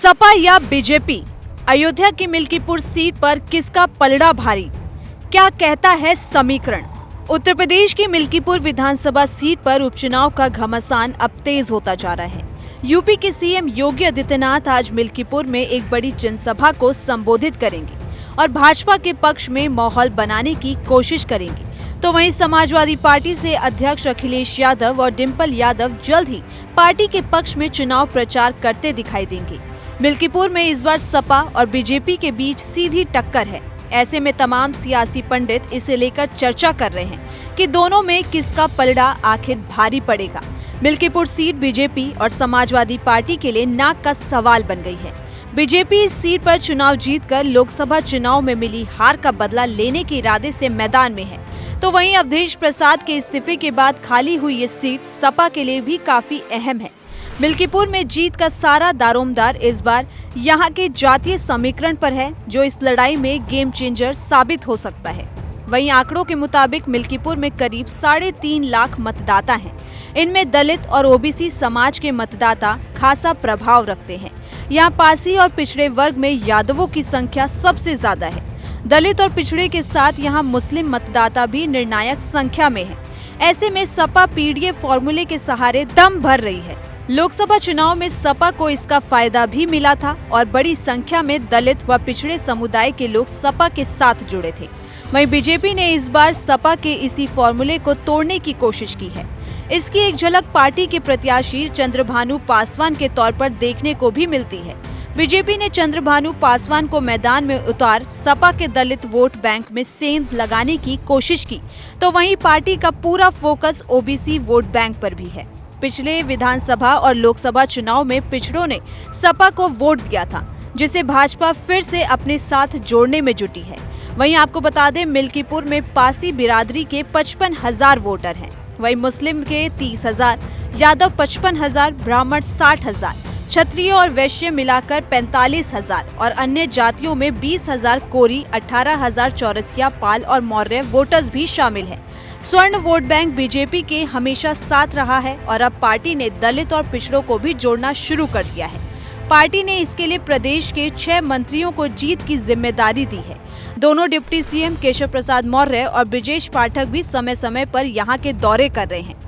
सपा या बीजेपी, अयोध्या की मिल्कीपुर सीट पर किसका पलड़ा भारी, क्या कहता है समीकरण। उत्तर प्रदेश की मिल्कीपुर विधानसभा सीट पर उपचुनाव का घमासान अब तेज होता जा रहा है। यूपी के सीएम योगी आदित्यनाथ आज मिल्कीपुर में एक बड़ी जनसभा को संबोधित करेंगे और भाजपा के पक्ष में माहौल बनाने की कोशिश करेंगे। तो वहीं समाजवादी पार्टी से अध्यक्ष अखिलेश यादव और डिंपल यादव जल्द ही पार्टी के पक्ष में चुनाव प्रचार करते दिखाई देंगे। मिल्कीपुर में इस बार सपा और बीजेपी के बीच सीधी टक्कर है। ऐसे में तमाम सियासी पंडित इसे लेकर चर्चा कर रहे हैं कि दोनों में किसका पलड़ा आखिर भारी पड़ेगा। मिल्कीपुर सीट बीजेपी और समाजवादी पार्टी के लिए नाक का सवाल बन गई है। बीजेपी इस सीट पर चुनाव जीतकर लोकसभा चुनाव में मिली हार का बदला लेने के इरादे से मैदान में है। तो वहीं अवधेश प्रसाद के इस्तीफे के बाद खाली हुई ये सीट सपा के लिए भी काफी अहम है। मिल्कीपुर में जीत का सारा दारोमदार इस बार यहाँ के जातीय समीकरण पर है, जो इस लड़ाई में गेम चेंजर साबित हो सकता है। वहीं आंकड़ों के मुताबिक मिल्कीपुर में करीब 3.5 लाख मतदाता हैं। इनमें दलित और ओबीसी समाज के मतदाता खासा प्रभाव रखते हैं। यहाँ पासी और पिछड़े वर्ग में यादवों की संख्या सबसे ज्यादा है। दलित और पिछड़े के साथ यहाँ मुस्लिम मतदाता भी निर्णायक संख्या में है। ऐसे में सपा पीडीए फॉर्मूले के सहारे दम भर रही है। लोकसभा चुनाव में सपा को इसका फायदा भी मिला था और बड़ी संख्या में दलित व पिछड़े समुदाय के लोग सपा के साथ जुड़े थे। वहीं बीजेपी ने इस बार सपा के इसी फॉर्मूले को तोड़ने की कोशिश की है। इसकी एक झलक पार्टी के प्रत्याशी चंद्रभानु पासवान के तौर पर देखने को भी मिलती है। बीजेपी ने चंद्रभानु पासवान को मैदान में उतार सपा के दलित वोट बैंक में सेंध लगाने की कोशिश की, तो वहीं पार्टी का पूरा फोकस ओबीसी वोट बैंक पर भी है। पिछले विधानसभा और लोकसभा चुनाव में पिछड़ों ने सपा को वोट दिया था, जिसे भाजपा फिर से अपने साथ जोड़ने में जुटी है। वहीं आपको बता दें, मिल्कीपुर में पासी बिरादरी के 55,000 वोटर हैं। वहीं मुस्लिम के 30,000, यादव 55,000, ब्राह्मण 60,000, क्षत्रिय और वैश्य मिलाकर 45,000 और अन्य जातियों में 20,000 कोरी, 18,000 चौरसिया, पाल और मौर्य वोटर्स भी शामिल हैं। स्वर्ण वोट बैंक बीजेपी के हमेशा साथ रहा है और अब पार्टी ने दलित और पिछड़ों को भी जोड़ना शुरू कर दिया है। पार्टी ने इसके लिए प्रदेश के 6 मंत्रियों को जीत की जिम्मेदारी दी है। दोनों डिप्टी सीएम केशव प्रसाद मौर्य और ब्रिजेश पाठक भी समय समय पर यहाँ के दौरे कर रहे हैं।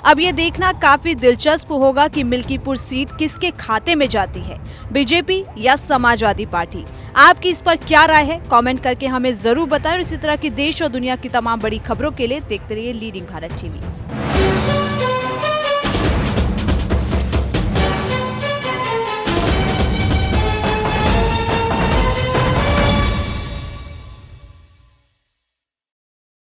अब ये देखना काफी दिलचस्प होगा कि मिल्कीपुर सीट किसके खाते में जाती है, बीजेपी या समाजवादी पार्टी। आपकी इस पर क्या राय है, कमेंट करके हमें जरूर बताएं। और इसी तरह की देश और दुनिया की तमाम बड़ी खबरों के लिए देखते रहिए लीडिंग भारत टीवी।